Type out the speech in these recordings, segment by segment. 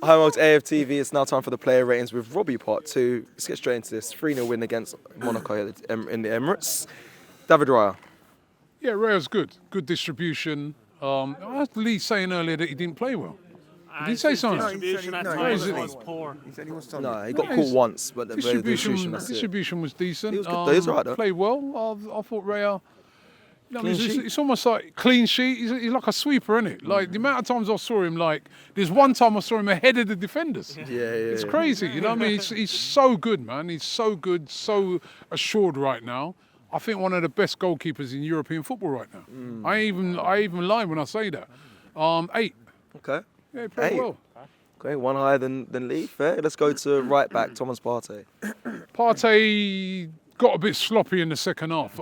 Hi, welcome to AFTV. It's now time for the player ratings with Robbie Part 2. Let's get straight into this. 3-0 win against Monaco in the Emirates. David Raya. Yeah, Raya's good. Good distribution. I heard Lee saying earlier that he didn't play well. Did he say something? Distribution at times was poor. He said he was done. No, he got caught once, but the Distribution that's it. distribution was decent. He was good though, he was right though. Played well. I thought Raya. Clean sheet. It's almost like clean sheet. He's like a sweeper, isn't it? Like the amount of times I saw him, like there's one time I saw him ahead of the defenders. Yeah. It's crazy, you know what I mean? He's so good, man. He's so good, so assured right now. I think one of the best goalkeepers in European football right now. I even lie when I say that. 8. Okay. Yeah, he played 8. well. Okay, one higher than Lee. Fair. Let's go to right back, Thomas Partey. Partey got a bit sloppy in the second half.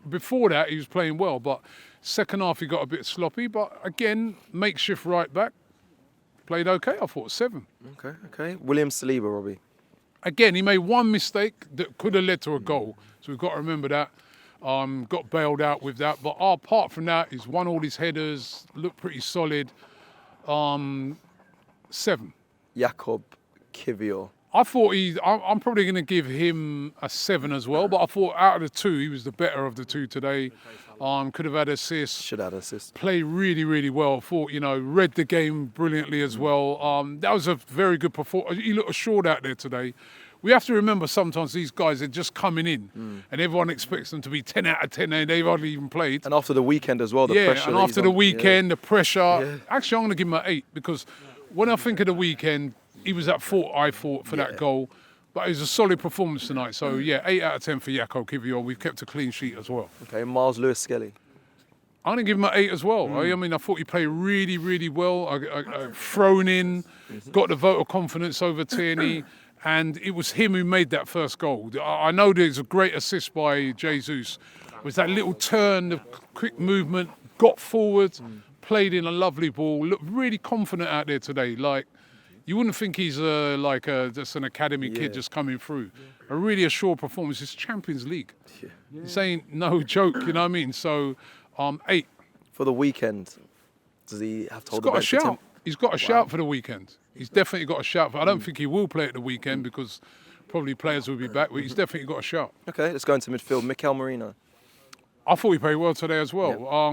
Before that, he was playing well, but second half he got a bit sloppy. But again, makeshift right back. Played okay, I thought, 7. Okay. William Saliba, Robbie. Again, he made one mistake that could have led to a goal. So we've got to remember that. Got bailed out with that. But apart from that, he's won all his headers, looked pretty solid. 7. Jakob Kivior. I thought I'm probably going to give him a 7 as well, but I thought out of the 2, he was the better of the 2 today. Could have had assists. Should have assist. Played really, really well. Thought, read the game brilliantly as well. That was a very good performance. He looked assured out there today. We have to remember sometimes these guys are just coming in and everyone expects them to be 10 out of 10 and they've hardly even played. And after the weekend as well, the pressure. And after the weekend, the pressure. Yeah. Actually, I'm going to give him an 8 because when I think of the weekend, he was at fault, I thought, for that goal. But it was a solid performance tonight. So, 8 out of 10 for Jakob Kivior. We've kept a clean sheet as well. Okay, Miles Lewis-Skelly. I'm going to give him an 8 as well. I mean, I thought he played really, really well. Thrown in, got the vote of confidence over Tierney. And it was him who made that first goal. I know there's a great assist by Jesus. It was that little turn, the quick movement, got forward, played in a lovely ball, looked really confident out there today. Like, you wouldn't think he's just an academy kid just coming through. A really assured performance. It's Champions League. This ain't no joke, you know what I mean? So, 8. For the weekend, does he have to hold He's got the a bench for 10? shout. He's got a shout for the weekend. He's definitely got a shout. I don't think he will play at the weekend because probably players will be back, but he's definitely got a shout. Okay, let's go into midfield. Mikel Merino. I thought he played well today as well.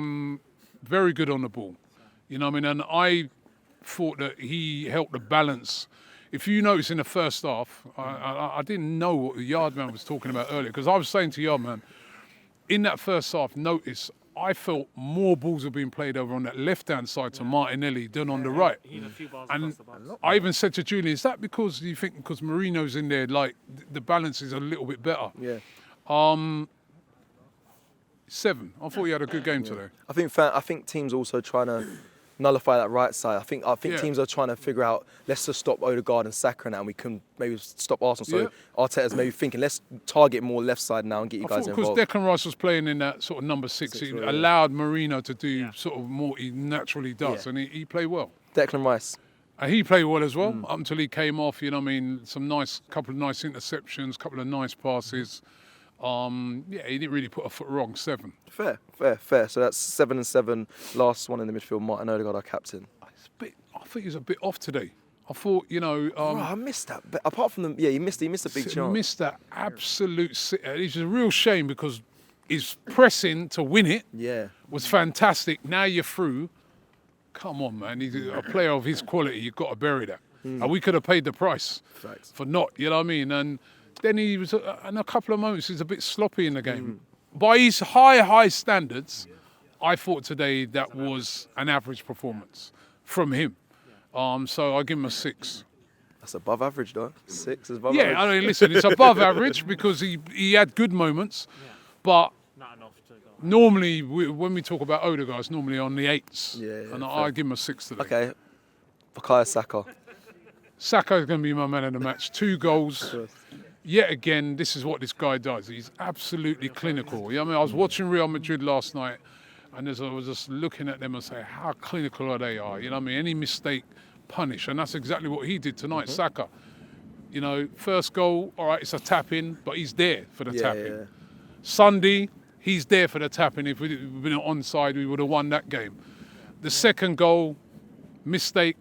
Very good on the ball. You know what I mean? And I thought that he helped the balance. If you notice in the first half, I didn't know what the Yardman was talking about earlier because I was saying to Yardman, in that first half, notice I felt more balls are being played over on that left-hand side to Martinelli than on the right. And I even said to Julian, is that because you think because Marino's in there, like the balance is a little bit better? Yeah. 7. I thought he had a good game today. I think teams also trying to nullify that right side. I think teams are trying to figure out, let's just stop Odegaard and Saka now and we can maybe stop Arsenal. So Arteta's maybe thinking, let's target more left side now and get you guys involved. Because Declan Rice was playing in that sort of number 6, it allowed Marino to do sort of more he naturally does, and he played well. Declan Rice. He played well as well, up until he came off, you know what I mean, couple of nice interceptions, couple of nice passes. He didn't really put a foot wrong, 7. Fair. So that's 7 and 7. Last one in the midfield, Martin Odegaard, our captain. I think he was a bit off today. I thought, I missed that. But apart from he missed a big chance. He missed that absolute. It's a real shame because his pressing to win it was fantastic. Now you're through. Come on, man. He's a player of his quality. You've got to bury that. And we could have paid the price for not, you know what I mean? And then he was, in a couple of moments, he's a bit sloppy in the game. By his high standards, I thought today that was an average performance from him. So I give him a 6. That's above average, though. 6 is above average. Yeah, I mean, listen, it's above average because he had good moments, but Not enough to go. Normally, when we talk about Odegaard, it's normally on the 8s. And fair. I give him a 6 today. Okay. Bukayo Saka. Saka is going to be my man of the match. 2 goals. Yet again, this is what this guy does. He's absolutely clinical. I mean, I was watching Real Madrid last night, and I was just looking at them and saying, how clinical are they? You know what I mean? Any mistake, punish. And that's exactly what he did tonight, Saka. You know, first goal, all right, it's a tap-in, but he's there for the tap-in. Sunday, he's there for the tap-in. If we'd been onside, we would have won that game. The second goal, mistake,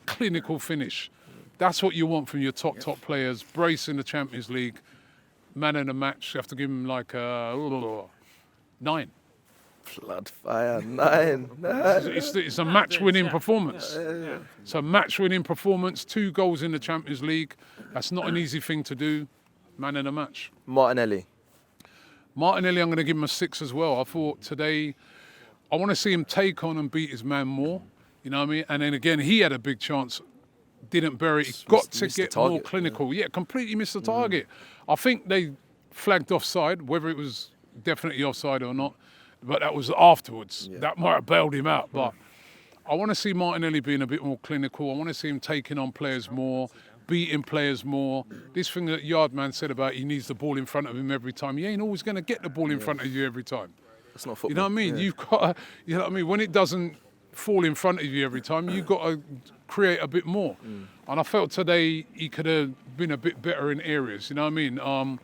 clinical finish. That's what you want from your top players. Brace in the Champions League, man in the match. You have to give him like a 9. Blood fire 9. It's a match-winning performance. It's a match-winning performance. 2 goals in the Champions League. That's not an easy thing to do. Man in the match. Martinelli, I'm going to give him a 6 as well. I thought today, I want to see him take on and beat his man more. You know what I mean? And then again, he had a big chance. Didn't bury it. He got to get more clinical. Yeah, completely missed the target. I think they flagged offside, whether it was definitely offside or not. But that was afterwards. Yeah. That might have bailed him out. But I want to see Martinelli being a bit more clinical. I want to see him taking on players more, beating players more. This thing that Yardman said about he needs the ball in front of him every time. He ain't always going to get the ball in front of you every time. That's not football. You know what I mean? You've got to, you know what I mean? When it doesn't fall in front of you every time, you've got to create a bit more. And I felt today he could have been a bit better in areas. You know what I mean?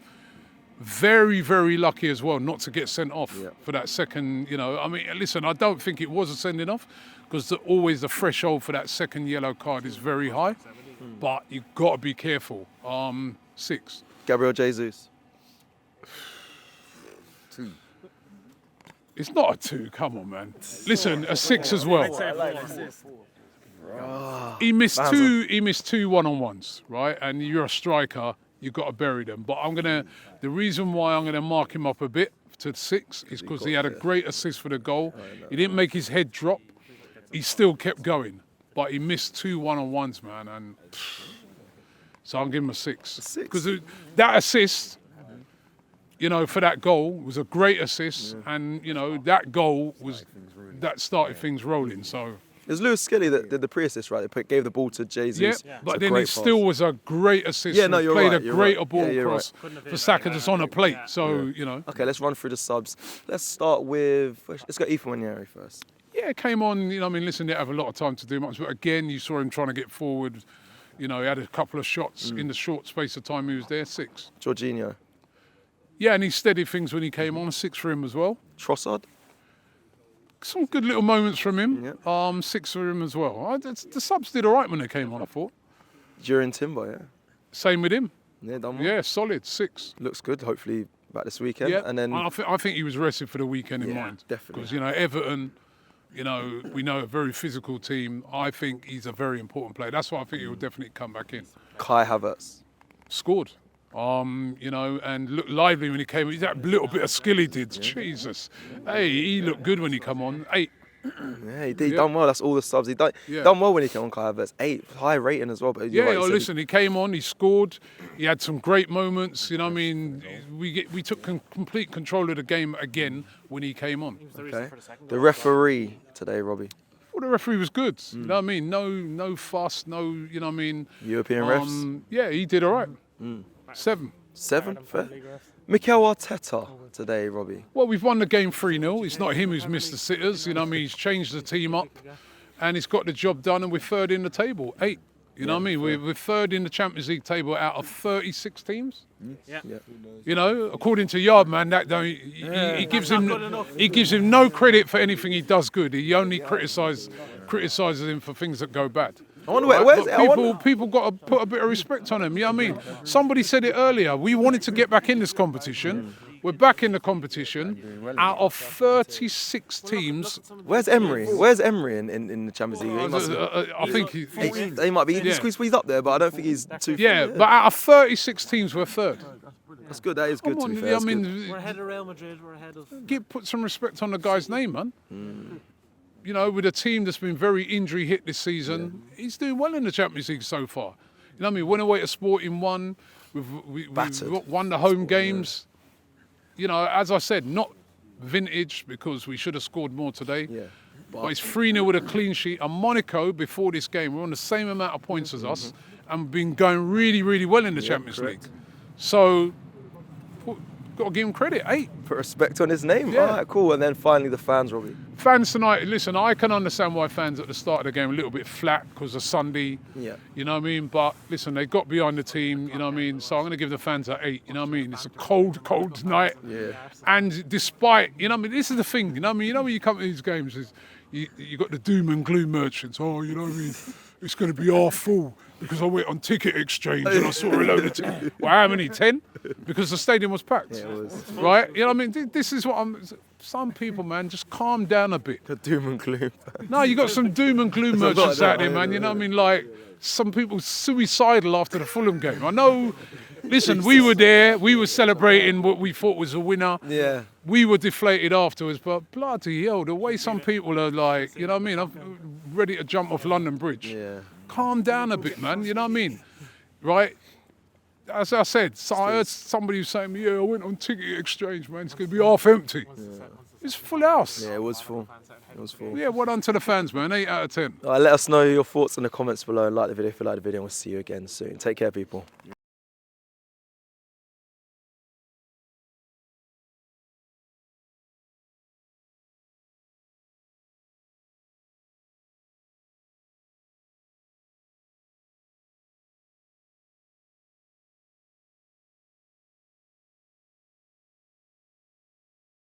Very, very lucky as well not to get sent off for that second, I mean, listen, I don't think it was a sending off because always the threshold for that second yellow card is very high, but you've got to be careful. 6. Gabriel Jesus. 2. It's not a 2, come on, man. Listen, a 6 as well. He missed two one-on-ones, right? And you're a striker. You've got to bury them. But the reason why I'm going to mark him up a bit to 6 is because he had a great assist for the goal. He didn't make his head drop. He still kept going. But he missed 2 one-on-ones, man. And so I'm giving him a 6. Because that assist, for that goal was a great assist. And, that goal that started things rolling. So. It was Lewis Skelly that did the pre-assist, right? They gave the ball to Jesus. Yeah, but then it still was a great assist. Yeah, no, you're played right. a greater ball across for Saka just on a plate. So, Okay, let's run through the subs. Let's start with, let's go Ethan Wanyeri first. Yeah, came on, listen, they didn't have a lot of time to do much. But again, you saw him trying to get forward. He had a couple of shots in the short space of time he was there. 6. Jorginho. Yeah, and he steadied things when he came on. A 6 for him as well. Trossard. Some good little moments from him. Yeah. 6 for him as well. The subs did all right when they came on, I thought. During Timber, yeah. Same with him. Yeah, done well. Yeah, solid. 6. Looks good. Hopefully back this weekend. Yeah, and then I think he was rested for the weekend in mind. Definitely. Because Everton, we know a very physical team. I think he's a very important player. That's why I think he will definitely come back in. Kai Havertz. Scored. And looked lively when he came. That little bit of skill he did. Jesus. Hey, he looked good when he come on. 8. Yeah, he done well. That's all the subs. He done well when he came on, Kai Havertz. 8. High rating as well. But listen, he came on, he scored. He had some great moments. We took complete control of the game again when he came on. Okay. The referee today, Robbie. Well, the referee was good. You know what I mean? No fuss, no, European refs? Yeah, he did all right. 7. 7? Fair. Mikel Arteta today, Robbie. Well, we've won the game 3-0. It's not him who's missed the sitters. He's changed the team up and he's got the job done and we're 3rd in the table. 8. You know what I mean? We're 3rd in the Champions League table out of 36 teams. Yeah. According to Yardman, he gives him no credit for anything he does good. He only criticises him for things that go bad. I wonder where's people got to put a bit of respect on him. You know what I mean? Somebody said it earlier. We wanted to get back in this competition. We're back in the competition. Out of 36 teams. Where's Emery? Where's Emery in the Champions League? I think he might be. He's squeezed up there, but I don't think he's too. Yeah, but out of 36 teams, we're 3rd. That's good. That is good. To be fair. We're ahead of Real Madrid. We're ahead of. Put some respect on the guy's name, man. With a team that's been very injury hit this season, he's doing well in the Champions League so far. You know what I mean? Went away to Sporting, won. We've won the home games. As I said, not vintage because we should have scored more today. Yeah. But it's 3-0 with a clean sheet. And Monaco, before this game, were on the same amount of points as us and been going really, really well in the Champions League. So, got to give him credit. 8. Put respect on his name. Yeah. All right, cool. And then finally the fans, Robbie. Fans tonight, listen, I can understand why fans at the start of the game were a little bit flat because of Sunday. Yeah. You know what I mean? But listen, they got behind the team, you know what I mean? So I'm going to give the fans an 8, you know what I mean? It's a cold night. Yeah. And despite, you know what I mean? This is the thing, you know what I mean? When you come to these games, is you got the doom and gloom merchants. Oh, you know what I mean? It's going to be half full because I went on ticket exchange and I saw a load of tickets. Well, how many? 10? Because the stadium was packed. Yeah, it was. Right? You know what I mean? This is what some people, man, just calm down a bit. The doom and gloom. No, you got some doom and gloom merchants out there, man. You know what I mean? Like, some people suicidal after the Fulham game. I know, listen, we were there. We were celebrating what we thought was a winner. Yeah. We were deflated afterwards, but bloody hell, the way some people are like, you know what I mean? I'm ready to jump off London Bridge. Yeah. Calm down a bit, man. You know what I mean? Right? As I said, I heard somebody saying, yeah, I went on ticket exchange, man. It's going to be half empty. Yeah. It's full house. Yeah, it was full. It was full. Yeah, well done to the fans, man. 8 out of 10. Let us know your thoughts in the comments below. Like the video if you like the video, and we'll see you again soon. Take care, people.